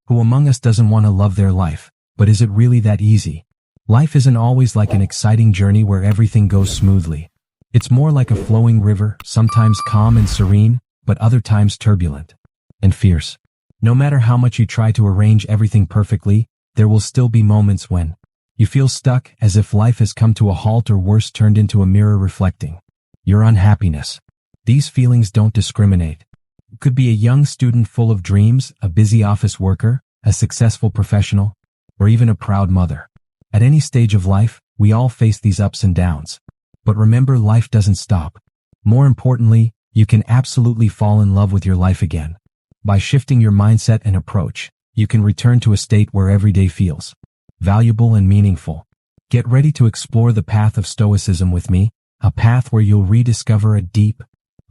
Who among us doesn't want to love their life? But is it really that easy? Life isn't always like an exciting journey where everything goes smoothly. It's more like a flowing river, sometimes calm and serene, but other times turbulent and fierce. No matter how much you try to arrange everything perfectly, there will still be moments when you feel stuck, as if life has come to a halt, or worse, turned into a mirror reflecting your unhappiness. These feelings don't discriminate. You could be a young student full of dreams, a busy office worker, a successful professional, or even a proud mother. At any stage of life, we all face these ups and downs. But remember, life doesn't stop. More importantly, you can absolutely fall in love with your life again. By shifting your mindset and approach, you can return to a state where every day feels valuable and meaningful. Get ready to explore the path of Stoicism with me, a path where you'll rediscover a deep,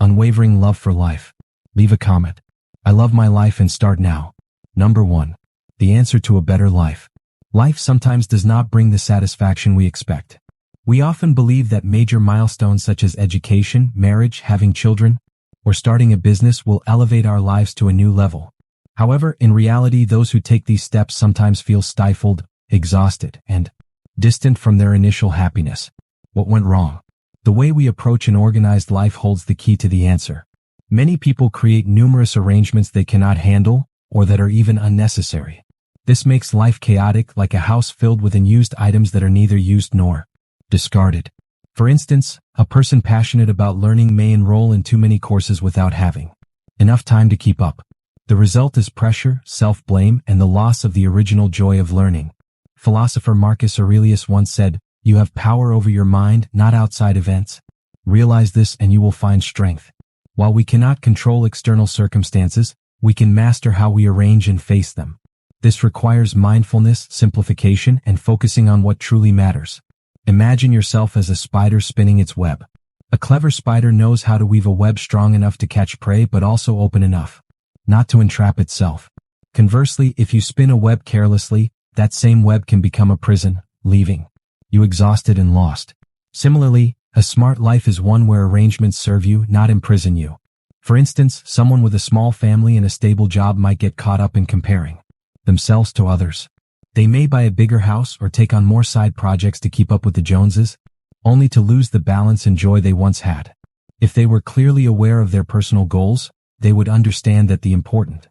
unwavering love for life. Leave a comment. I love my life, and start now. Number 1. The answer to a better life. Life sometimes does not bring the satisfaction we expect. We often believe that major milestones such as education, marriage, having children, or starting a business will elevate our lives to a new level. However, in reality, those who take these steps sometimes feel stifled, exhausted, and distant from their initial happiness. What went wrong? The way we approach an organized life holds the key to the answer. Many people create numerous arrangements they cannot handle, or that are even unnecessary. This makes life chaotic, like a house filled with unused items that are neither used nor discarded. For instance, a person passionate about learning may enroll in too many courses without having enough time to keep up. The result is pressure, self-blame, and the loss of the original joy of learning. Philosopher Marcus Aurelius once said, "You have power over your mind, not outside events. Realize this and you will find strength." While we cannot control external circumstances, we can master how we arrange and face them. This requires mindfulness, simplification, and focusing on what truly matters. Imagine yourself as a spider spinning its web. A clever spider knows how to weave a web strong enough to catch prey, but also open enough not to entrap itself. Conversely, if you spin a web carelessly, that same web can become a prison, leaving you exhausted and lost. Similarly, a smart life is one where arrangements serve you, not imprison you. For instance, someone with a small family and a stable job might get caught up in comparing themselves to others. They may buy a bigger house or take on more side projects to keep up with the Joneses, only to lose the balance and joy they once had. If they were clearly aware of their personal goals, they would understand that the important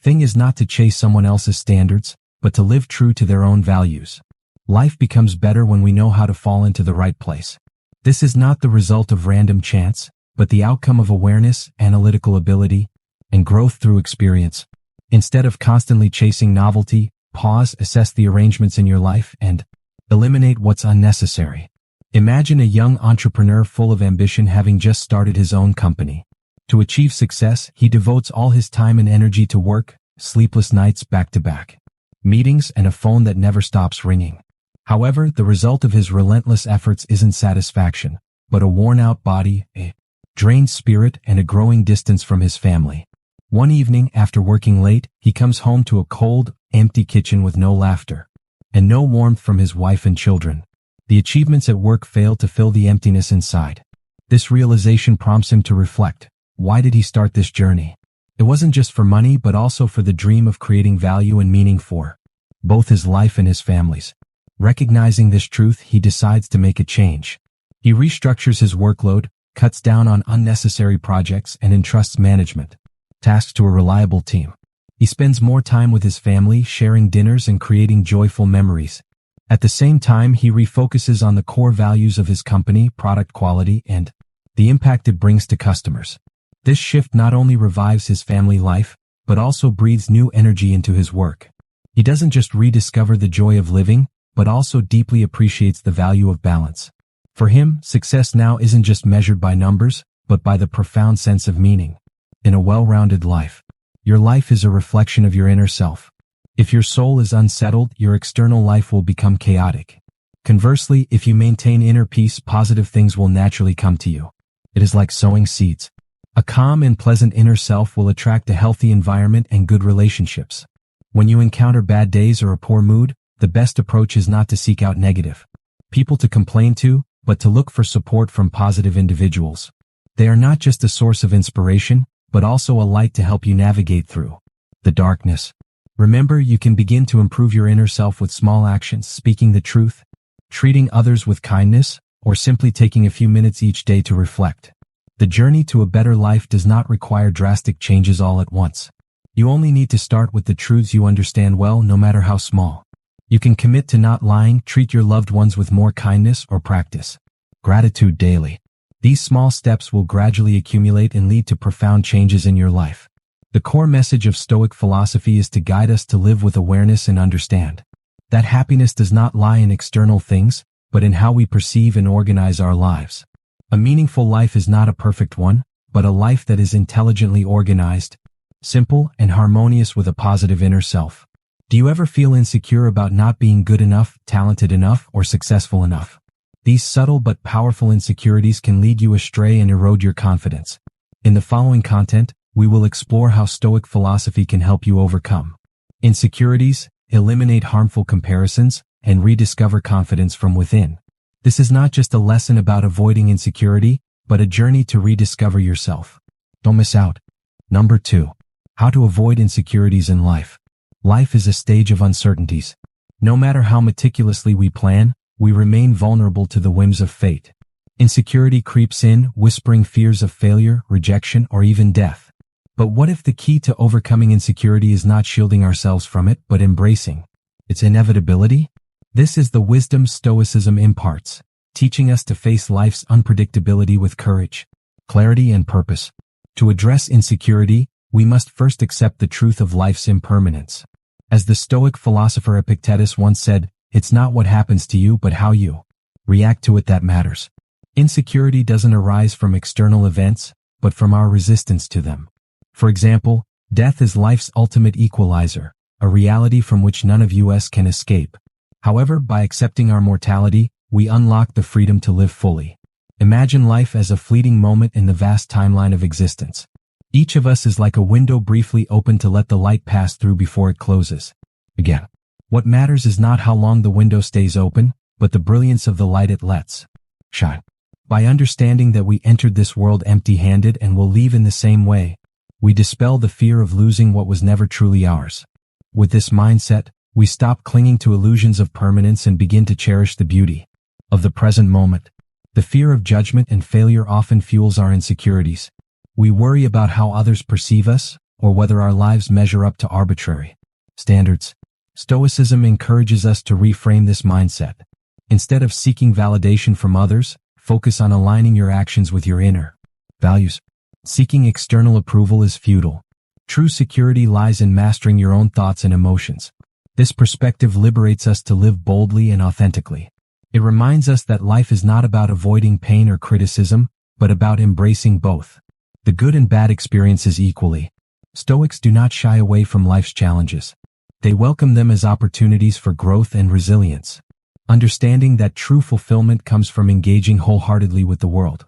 thing is not to chase someone else's standards, but to live true to their own values. Life becomes better when we know how to fall into the right place. This is not the result of random chance, but the outcome of awareness, analytical ability, and growth through experience. Instead of constantly chasing novelty, pause, assess the arrangements in your life, and eliminate what's unnecessary. Imagine a young entrepreneur full of ambition having just started his own company. To achieve success, he devotes all his time and energy to work, sleepless nights back-to-back, meetings, and a phone that never stops ringing. However, the result of his relentless efforts isn't satisfaction, but a worn-out body, a drained spirit, and a growing distance from his family. One evening, after working late, he comes home to a cold, empty kitchen with no laughter and no warmth from his wife and children. The achievements at work fail to fill the emptiness inside. This realization prompts him to reflect. Why did he start this journey? It wasn't just for money, but also for the dream of creating value and meaning for both his life and his family's. Recognizing this truth, he decides to make a change. He restructures his workload, cuts down on unnecessary projects, and entrusts management tasks to a reliable team. He spends more time with his family, sharing dinners and creating joyful memories. At the same time, he refocuses on the core values of his company, product quality, and the impact it brings to customers. This shift not only revives his family life, but also breathes new energy into his work. He doesn't just rediscover the joy of living, but also deeply appreciates the value of balance. For him, success now isn't just measured by numbers, but by the profound sense of meaning. In a well-rounded life, your life is a reflection of your inner self. If your soul is unsettled, your external life will become chaotic. Conversely, if you maintain inner peace, positive things will naturally come to you. It is like sowing seeds. A calm and pleasant inner self will attract a healthy environment and good relationships. When you encounter bad days or a poor mood, the best approach is not to seek out negative people to complain to, but to look for support from positive individuals. They are not just a source of inspiration, but also a light to help you navigate through the darkness. Remember, you can begin to improve your inner self with small actions, speaking the truth, treating others with kindness, or simply taking a few minutes each day to reflect. The journey to a better life does not require drastic changes all at once. You only need to start with the truths you understand well, no matter how small. You can commit to not lying, treat your loved ones with more kindness, or practice gratitude daily. These small steps will gradually accumulate and lead to profound changes in your life. The core message of Stoic philosophy is to guide us to live with awareness and understand that happiness does not lie in external things, but in how we perceive and organize our lives. A meaningful life is not a perfect one, but a life that is intelligently organized, simple, and harmonious with a positive inner self. Do you ever feel insecure about not being good enough, talented enough, or successful enough? These subtle but powerful insecurities can lead you astray and erode your confidence. In the following content, we will explore how Stoic philosophy can help you overcome insecurities, eliminate harmful comparisons, and rediscover confidence from within. This is not just a lesson about avoiding insecurity, but a journey to rediscover yourself. Don't miss out. Number 2. How to avoid insecurities in life. Life is a stage of uncertainties. No matter how meticulously we plan, we remain vulnerable to the whims of fate. Insecurity creeps in, whispering fears of failure, rejection, or even death. But what if the key to overcoming insecurity is not shielding ourselves from it, but embracing its inevitability? This is the wisdom Stoicism imparts, teaching us to face life's unpredictability with courage, clarity, and purpose. To address insecurity, we must first accept the truth of life's impermanence. As the Stoic philosopher Epictetus once said, "It's not what happens to you, but how you react to it that matters." Insecurity doesn't arise from external events, but from our resistance to them. For example, death is life's ultimate equalizer, a reality from which none of us can escape. However, by accepting our mortality, we unlock the freedom to live fully. Imagine life as a fleeting moment in the vast timeline of existence. Each of us is like a window briefly open to let the light pass through before it closes again. What matters is not how long the window stays open, but the brilliance of the light it lets shine. By understanding that we entered this world empty-handed and will leave in the same way, we dispel the fear of losing what was never truly ours. With this mindset, we stop clinging to illusions of permanence and begin to cherish the beauty of the present moment. The fear of judgment and failure often fuels our insecurities. We worry about how others perceive us, or whether our lives measure up to arbitrary standards. Stoicism encourages us to reframe this mindset. Instead of seeking validation from others, focus on aligning your actions with your inner values. Seeking external approval is futile. True security lies in mastering your own thoughts and emotions. This perspective liberates us to live boldly and authentically. It reminds us that life is not about avoiding pain or criticism, but about embracing both, the good and bad experiences equally. Stoics do not shy away from life's challenges. They welcome them as opportunities for growth and resilience, understanding that true fulfillment comes from engaging wholeheartedly with the world.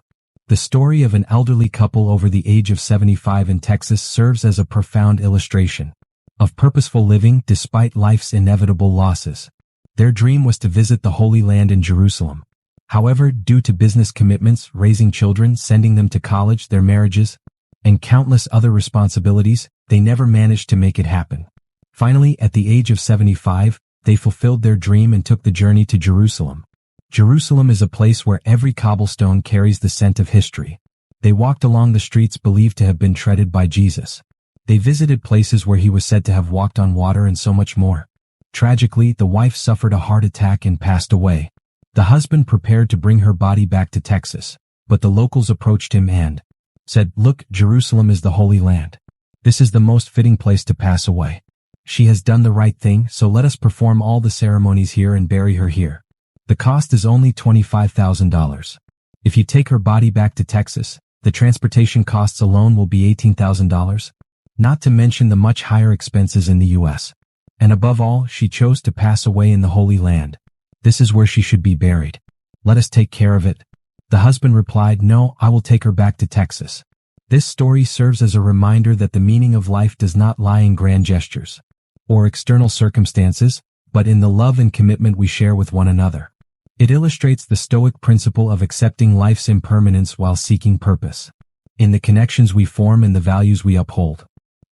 The story of an elderly couple over the age of 75 in Texas serves as a profound illustration of purposeful living despite life's inevitable losses. Their dream was to visit the Holy Land in Jerusalem. However, due to business commitments, raising children, sending them to college, their marriages, and countless other responsibilities, they never managed to make it happen. Finally, at the age of 75, they fulfilled their dream and took the journey to Jerusalem. Jerusalem is a place where every cobblestone carries the scent of history. They walked along the streets believed to have been treaded by Jesus. They visited places where he was said to have walked on water and so much more. Tragically, the wife suffered a heart attack and passed away. The husband prepared to bring her body back to Texas, but the locals approached him and said, "Look, Jerusalem is the Holy Land. This is the most fitting place to pass away. She has done the right thing, so let us perform all the ceremonies here and bury her here. The cost is only $25,000. If you take her body back to Texas, the transportation costs alone will be $18,000, not to mention the much higher expenses in the U.S. And above all, she chose to pass away in the Holy Land. This is where she should be buried. Let us take care of it." The husband replied, "No, I will take her back to Texas." This story serves as a reminder that the meaning of life does not lie in grand gestures or external circumstances, but in the love and commitment we share with one another. It illustrates the Stoic principle of accepting life's impermanence while seeking purpose in the connections we form and the values we uphold.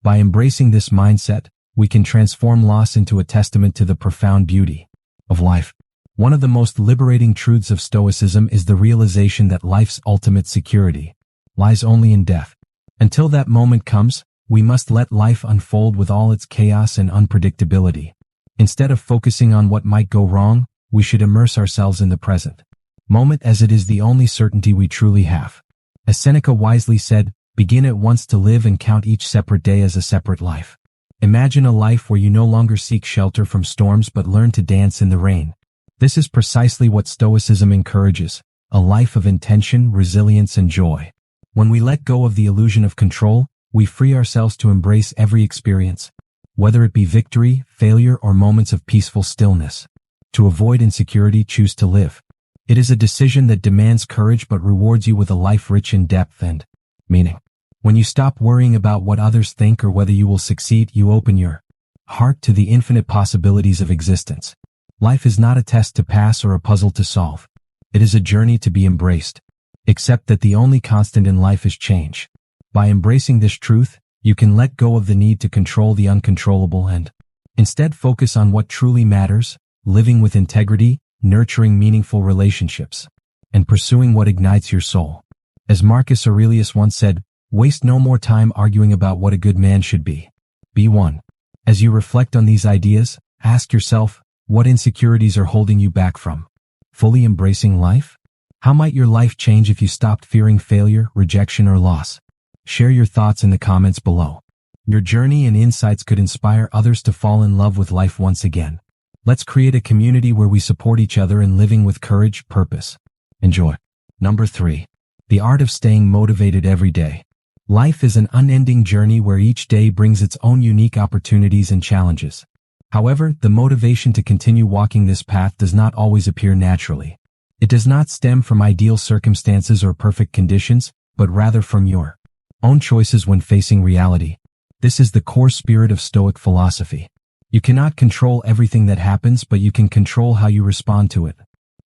By embracing this mindset, we can transform loss into a testament to the profound beauty of life. One of the most liberating truths of Stoicism is the realization that life's ultimate security lies only in death. Until that moment comes, we must let life unfold with all its chaos and unpredictability. Instead of focusing on what might go wrong, we should immerse ourselves in the present moment, as it is the only certainty we truly have. As Seneca wisely said, begin at once to live and count each separate day as a separate life. Imagine a life where you no longer seek shelter from storms but learn to dance in the rain. This is precisely what Stoicism encourages, a life of intention, resilience, and joy. When we let go of the illusion of control, we free ourselves to embrace every experience, whether it be victory, failure, or moments of peaceful stillness. To avoid insecurity, choose to live. It is a decision that demands courage but rewards you with a life rich in depth and meaning. When you stop worrying about what others think or whether you will succeed, you open your heart to the infinite possibilities of existence. Life is not a test to pass or a puzzle to solve. It is a journey to be embraced. Accept that the only constant in life is change. By embracing this truth, you can let go of the need to control the uncontrollable and instead focus on what truly matters, living with integrity, nurturing meaningful relationships, and pursuing what ignites your soul. As Marcus Aurelius once said, waste no more time arguing about what a good man should be. Be one. As you reflect on these ideas, ask yourself, what insecurities are holding you back from fully embracing life? How might your life change if you stopped fearing failure, rejection, or loss? Share your thoughts in the comments below. Your journey and insights could inspire others to fall in love with life once again. Let's create a community where we support each other in living with courage, purpose, and joy. Number 3. The art of staying motivated every day. Life is an unending journey where each day brings its own unique opportunities and challenges. However, the motivation to continue walking this path does not always appear naturally. It does not stem from ideal circumstances or perfect conditions, but rather from your own choices when facing reality. This is the core spirit of Stoic philosophy. You cannot control everything that happens, but you can control how you respond to it.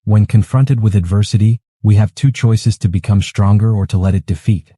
When confronted with adversity, we have two choices: to become stronger or to let it defeat.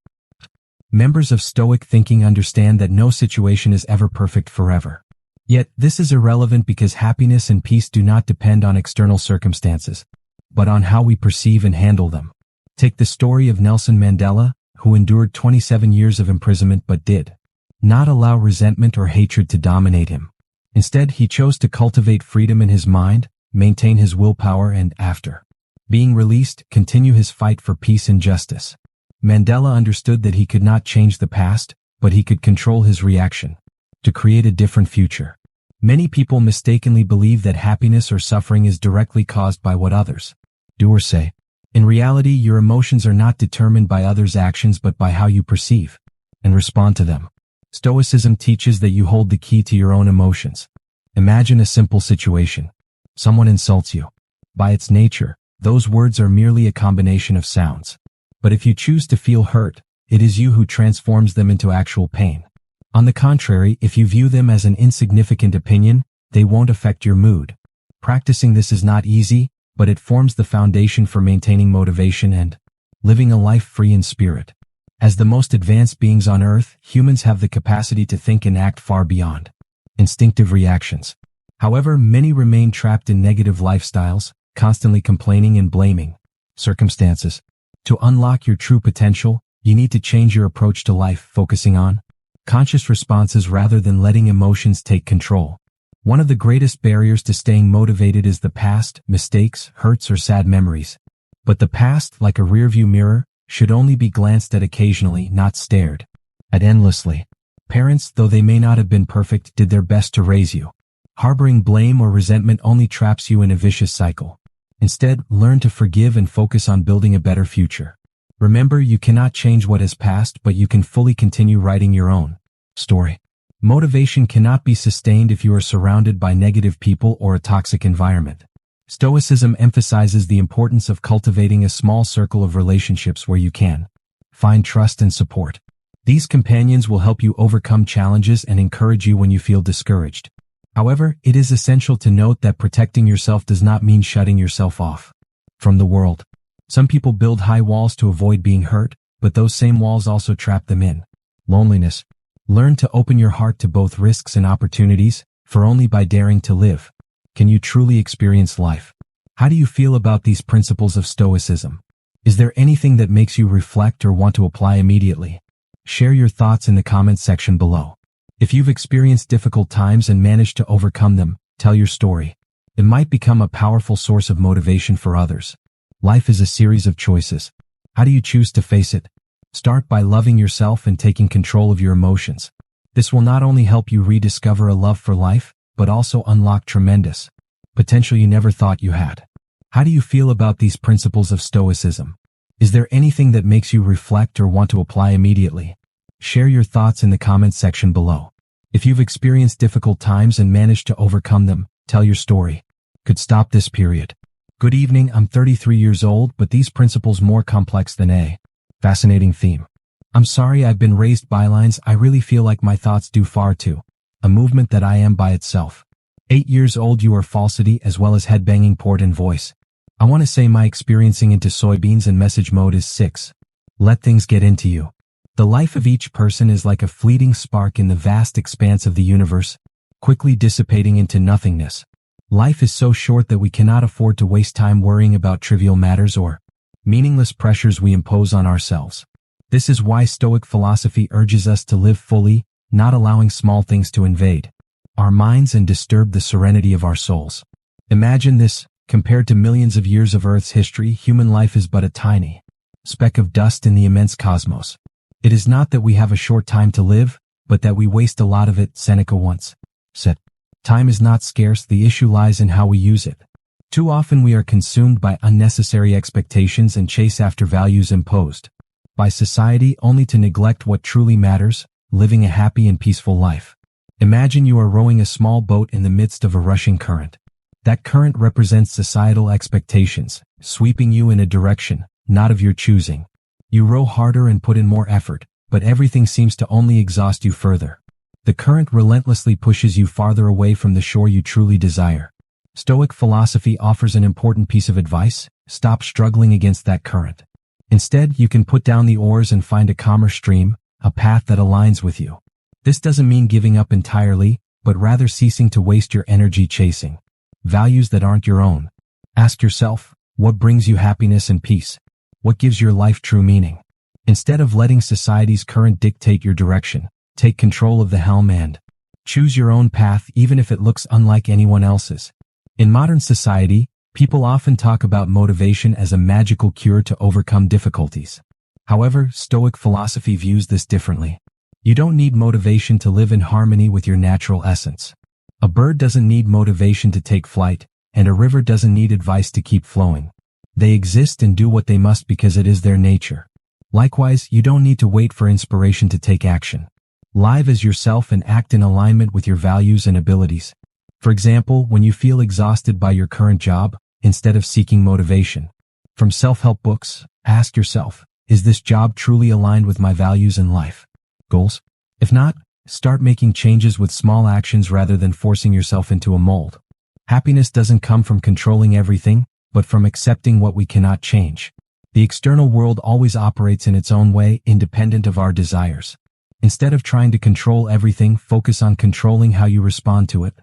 Members of Stoic thinking understand that no situation is ever perfect forever. Yet, this is irrelevant because happiness and peace do not depend on external circumstances, but on how we perceive and handle them. Take the story of Nelson Mandela, who endured 27 years of imprisonment but did not allow resentment or hatred to dominate him. Instead, he chose to cultivate freedom in his mind, maintain his willpower, and, after being released, continue his fight for peace and justice. Mandela understood that he could not change the past, but he could control his reaction to create a different future. Many people mistakenly believe that happiness or suffering is directly caused by what others do or say. In reality, your emotions are not determined by others' actions but by how you perceive and respond to them. Stoicism teaches that you hold the key to your own emotions. Imagine a simple situation. Someone insults you. By its nature, those words are merely a combination of sounds. But if you choose to feel hurt, it is you who transforms them into actual pain. On the contrary, if you view them as an insignificant opinion, they won't affect your mood. Practicing this is not easy, but it forms the foundation for maintaining motivation and living a life free in spirit. As the most advanced beings on Earth, humans have the capacity to think and act far beyond instinctive reactions. However, many remain trapped in negative lifestyles, constantly complaining and blaming circumstances. To unlock your true potential, you need to change your approach to life, focusing on conscious responses rather than letting emotions take control. One of the greatest barriers to staying motivated is the past, mistakes, hurts, or sad memories. But the past, like a rearview mirror, should only be glanced at occasionally, not stared at endlessly. Parents, though they may not have been perfect, did their best to raise you. Harboring blame or resentment only traps you in a vicious cycle. Instead, learn to forgive and focus on building a better future. Remember, you cannot change what has passed, but you can fully continue writing your own story. Motivation cannot be sustained if you are surrounded by negative people or a toxic environment. Stoicism emphasizes the importance of cultivating a small circle of relationships where you can find trust and support. These companions will help you overcome challenges and encourage you when you feel discouraged. However, it is essential to note that protecting yourself does not mean shutting yourself off from the world. Some people build high walls to avoid being hurt, but those same walls also trap them in loneliness. Learn to open your heart to both risks and opportunities, for only by daring to live can you truly experience life. How do you feel about these principles of Stoicism? Is there anything that makes you reflect or want to apply immediately? Share your thoughts in the comments section below. If you've experienced difficult times and managed to overcome them, tell your story. It might become a powerful source of motivation for others. Life is a series of choices. How do you choose to face it? Start by loving yourself and taking control of your emotions. This will not only help you rediscover a love for life, but also unlock tremendous potential you never thought you had. How do you feel about these principles of Stoicism? Is there anything that makes you reflect or want to apply immediately? Share your thoughts in the comments section below. If you've experienced difficult times and managed to overcome them, tell your story. Could stop this period. Good evening, I'm 33 years old, but these principles more complex than a fascinating theme. I'm sorry I've been raised bylines. I really feel like my thoughts do far too. A movement that I am by itself. 8 years old, you are falsity as well as headbanging port and voice. I want to say my experiencing into soybeans and message mode is 6. Let things get into you. The life of each person is like a fleeting spark in the vast expanse of the universe, quickly dissipating into nothingness. Life is so short that we cannot afford to waste time worrying about trivial matters or meaningless pressures we impose on ourselves. This is why Stoic philosophy urges us to live fully, not allowing small things to invade our minds and disturb the serenity of our souls. Imagine this, compared to millions of years of Earth's history, human life is but a tiny speck of dust in the immense cosmos. It is not that we have a short time to live, but that we waste a lot of it, Seneca once said. Time is not scarce, the issue lies in how we use it. Too often we are consumed by unnecessary expectations and chase after values imposed by society only to neglect what truly matters, living a happy and peaceful life. Imagine you are rowing a small boat in the midst of a rushing current. That current represents societal expectations, sweeping you in a direction, not of your choosing. You row harder and put in more effort, but everything seems to only exhaust you further. The current relentlessly pushes you farther away from the shore you truly desire. Stoic philosophy offers an important piece of advice: stop struggling against that current. Instead, you can put down the oars and find a calmer stream, a path that aligns with you. This doesn't mean giving up entirely, but rather ceasing to waste your energy chasing values that aren't your own. Ask yourself, what brings you happiness and peace? What gives your life true meaning? Instead of letting society's current dictate your direction, take control of the helm and choose your own path, even if it looks unlike anyone else's. In modern society, people often talk about motivation as a magical cure to overcome difficulties. However, Stoic philosophy views this differently. You don't need motivation to live in harmony with your natural essence. A bird doesn't need motivation to take flight, and a river doesn't need advice to keep flowing. They exist and do what they must because it is their nature. Likewise, you don't need to wait for inspiration to take action. Live as yourself and act in alignment with your values and abilities. For example, when you feel exhausted by your current job, instead of seeking motivation from self-help books, ask yourself, is this job truly aligned with my values and life goals? If not, start making changes with small actions rather than forcing yourself into a mold. Happiness doesn't come from controlling everything, but from accepting what we cannot change. The external world always operates in its own way, independent of our desires. Instead of trying to control everything, focus on controlling how you respond to it.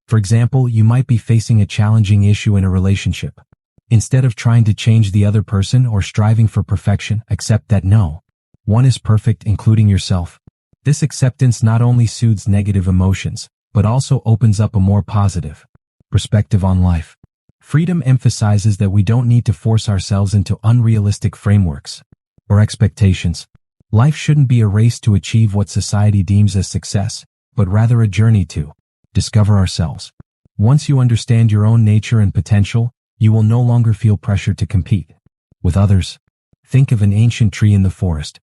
For example, you might be facing a challenging issue in a relationship. Instead of trying to change the other person or striving for perfection, accept that no one is perfect, including yourself. This acceptance not only soothes negative emotions, but also opens up a more positive perspective on life. Freedom emphasizes that we don't need to force ourselves into unrealistic frameworks or expectations. Life shouldn't be a race to achieve what society deems as success, but rather a journey to discover ourselves. Once you understand your own nature and potential, you will no longer feel pressure to compete with others. Think of an ancient tree in the forest.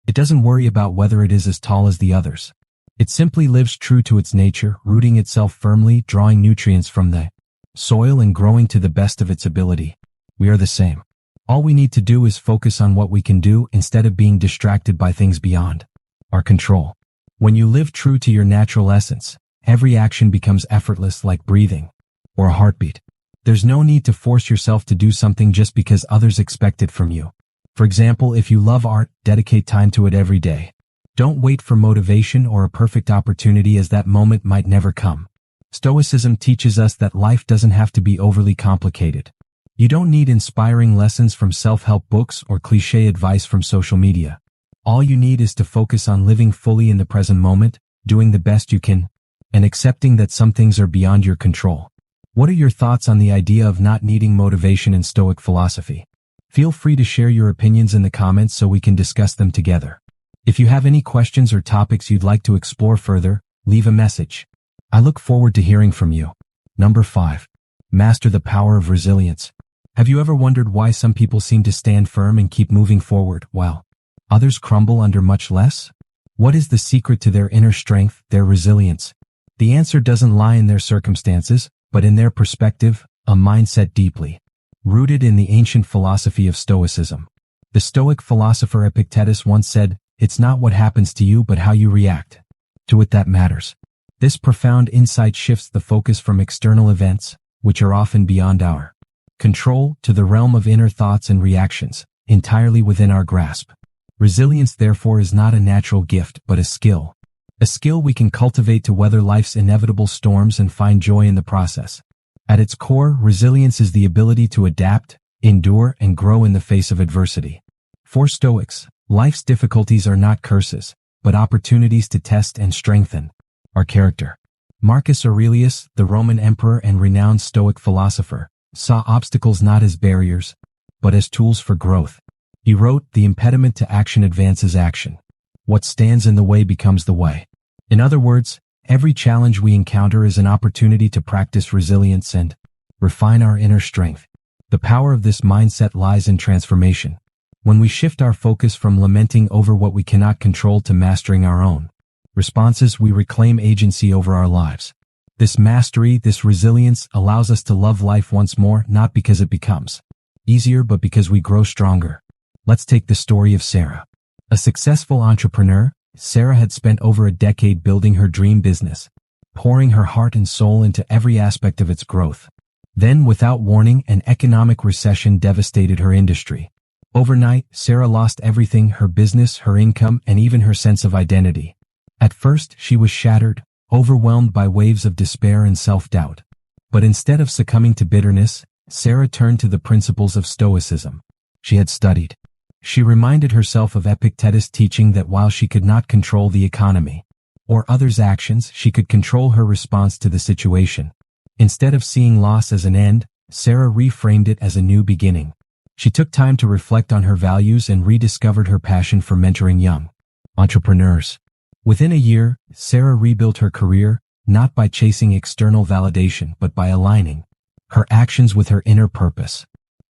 It doesn't worry about whether it is as tall as the others. It simply lives true to its nature, rooting itself firmly, drawing nutrients from the soil and growing to the best of its ability. We are the same. All we need to do is focus on what we can do instead of being distracted by things beyond our control. When you live true to your natural essence, every action becomes effortless, like breathing or a heartbeat. There's no need to force yourself to do something just because others expect it from you. For example, if you love art, dedicate time to it every day. Don't wait for motivation or a perfect opportunity, as that moment might never come. Stoicism teaches us that life doesn't have to be overly complicated. You don't need inspiring lessons from self-help books or cliché advice from social media. All you need is to focus on living fully in the present moment, doing the best you can, and accepting that some things are beyond your control. What are your thoughts on the idea of not needing motivation in Stoic philosophy? Feel free to share your opinions in the comments so we can discuss them together. If you have any questions or topics you'd like to explore further, leave a message. I look forward to hearing from you. Number 5. Master the power of resilience. Have you ever wondered why some people seem to stand firm and keep moving forward, while others crumble under much less? What is the secret to their inner strength, their resilience? The answer doesn't lie in their circumstances, but in their perspective, a mindset deeply rooted in the ancient philosophy of Stoicism. The Stoic philosopher Epictetus once said, "It's not what happens to you but how you react to it that matters." This profound insight shifts the focus from external events, which are often beyond our control, to the realm of inner thoughts and reactions, entirely within our grasp. Resilience, therefore, is not a natural gift but a skill. A skill we can cultivate to weather life's inevitable storms and find joy in the process. At its core, resilience is the ability to adapt, endure, and grow in the face of adversity. For Stoics, life's difficulties are not curses, but opportunities to test and strengthen our character. Marcus Aurelius, the Roman emperor and renowned Stoic philosopher, saw obstacles not as barriers, but as tools for growth. He wrote, "The impediment to action advances action. What stands in the way becomes the way." In other words, every challenge we encounter is an opportunity to practice resilience and refine our inner strength. The power of this mindset lies in transformation. When we shift our focus from lamenting over what we cannot control to mastering our own responses, we reclaim agency over our lives. This mastery, this resilience, allows us to love life once more, not because it becomes easier, but because we grow stronger. Let's take the story of Sarah. A successful entrepreneur, Sarah had spent over a decade building her dream business, pouring her heart and soul into every aspect of its growth. Then, without warning, an economic recession devastated her industry. Overnight, Sarah lost everything: her business, her income, and even her sense of identity. At first, she was shattered, overwhelmed by waves of despair and self-doubt. But instead of succumbing to bitterness, Sarah turned to the principles of Stoicism she had studied. She reminded herself of Epictetus' teaching that while she could not control the economy or others' actions, she could control her response to the situation. Instead of seeing loss as an end, Sarah reframed it as a new beginning. She took time to reflect on her values and rediscovered her passion for mentoring young entrepreneurs. Within a year, Sarah rebuilt her career, not by chasing external validation but by aligning her actions with her inner purpose.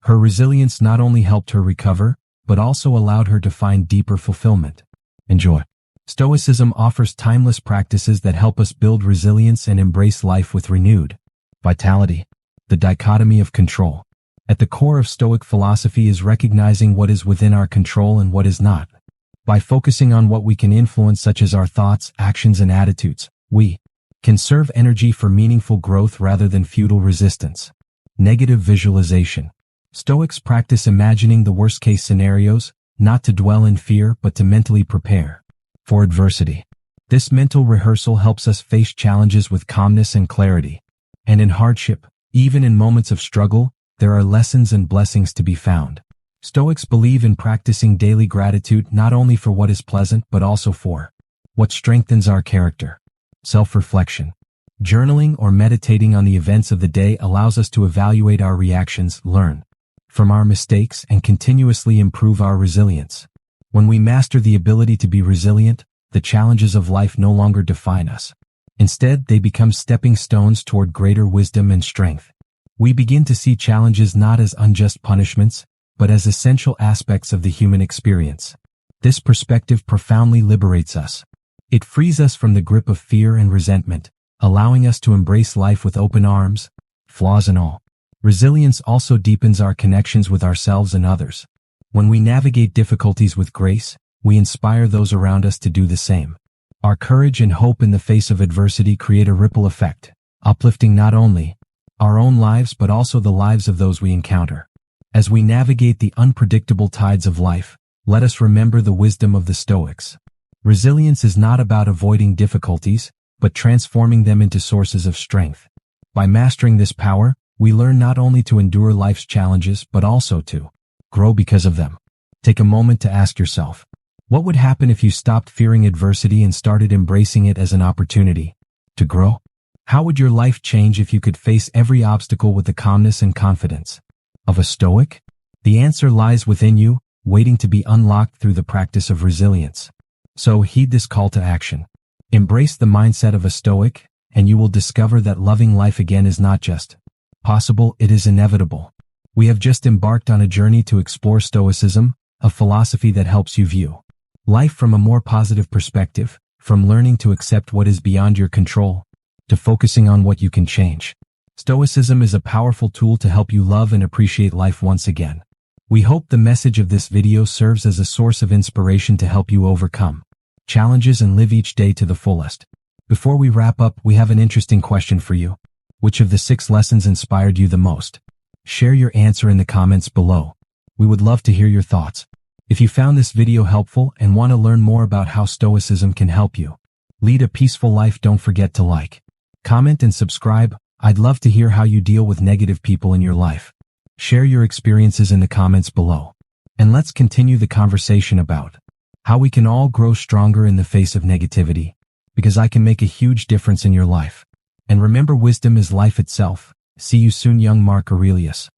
Her resilience not only helped her recover, but also allowed her to find deeper fulfillment and joy. Stoicism offers timeless practices that help us build resilience and embrace life with renewed vitality. The dichotomy of control. At the core of Stoic philosophy is recognizing what is within our control and what is not. By focusing on what we can influence, such as our thoughts, actions, and attitudes, we conserve energy for meaningful growth rather than futile resistance. Negative visualization. Stoics practice imagining the worst-case scenarios, not to dwell in fear but to mentally prepare for adversity. This mental rehearsal helps us face challenges with calmness and clarity. And in hardship, even in moments of struggle, there are lessons and blessings to be found. Stoics believe in practicing daily gratitude, not only for what is pleasant but also for what strengthens our character. Self-reflection. Journaling or meditating on the events of the day allows us to evaluate our reactions, learn from our mistakes, and continuously improve our resilience. When we master the ability to be resilient, the challenges of life no longer define us. Instead, they become stepping stones toward greater wisdom and strength. We begin to see challenges not as unjust punishments, but as essential aspects of the human experience. This perspective profoundly liberates us. It frees us from the grip of fear and resentment, allowing us to embrace life with open arms, flaws and all. Resilience also deepens our connections with ourselves and others. When we navigate difficulties with grace, we inspire those around us to do the same. Our courage and hope in the face of adversity create a ripple effect, uplifting not only our own lives but also the lives of those we encounter. As we navigate the unpredictable tides of life, let us remember the wisdom of the Stoics. Resilience is not about avoiding difficulties, but transforming them into sources of strength. By mastering this power, we learn not only to endure life's challenges, but also to grow because of them. Take a moment to ask yourself, what would happen if you stopped fearing adversity and started embracing it as an opportunity to grow? How would your life change if you could face every obstacle with the calmness and confidence of a Stoic? The answer lies within you, waiting to be unlocked through the practice of resilience. So heed this call to action. Embrace the mindset of a Stoic, and you will discover that loving life again is not just possible, it is inevitable. We have just embarked on a journey to explore Stoicism, a philosophy that helps you view life from a more positive perspective, from learning to accept what is beyond your control, to focusing on what you can change. Stoicism is a powerful tool to help you love and appreciate life once again. We hope the message of this video serves as a source of inspiration to help you overcome challenges and live each day to the fullest. Before we wrap up, we have an interesting question for you. Which of the 6 lessons inspired you the most? Share your answer in the comments below. We would love to hear your thoughts. If you found this video helpful and want to learn more about how Stoicism can help you lead a peaceful life, don't forget to like, comment, and subscribe. I'd love to hear how you deal with negative people in your life. Share your experiences in the comments below. And let's continue the conversation about how we can all grow stronger in the face of negativity, because I can make a huge difference in your life. And remember, wisdom is life itself. See you soon, young Marcus Aurelius.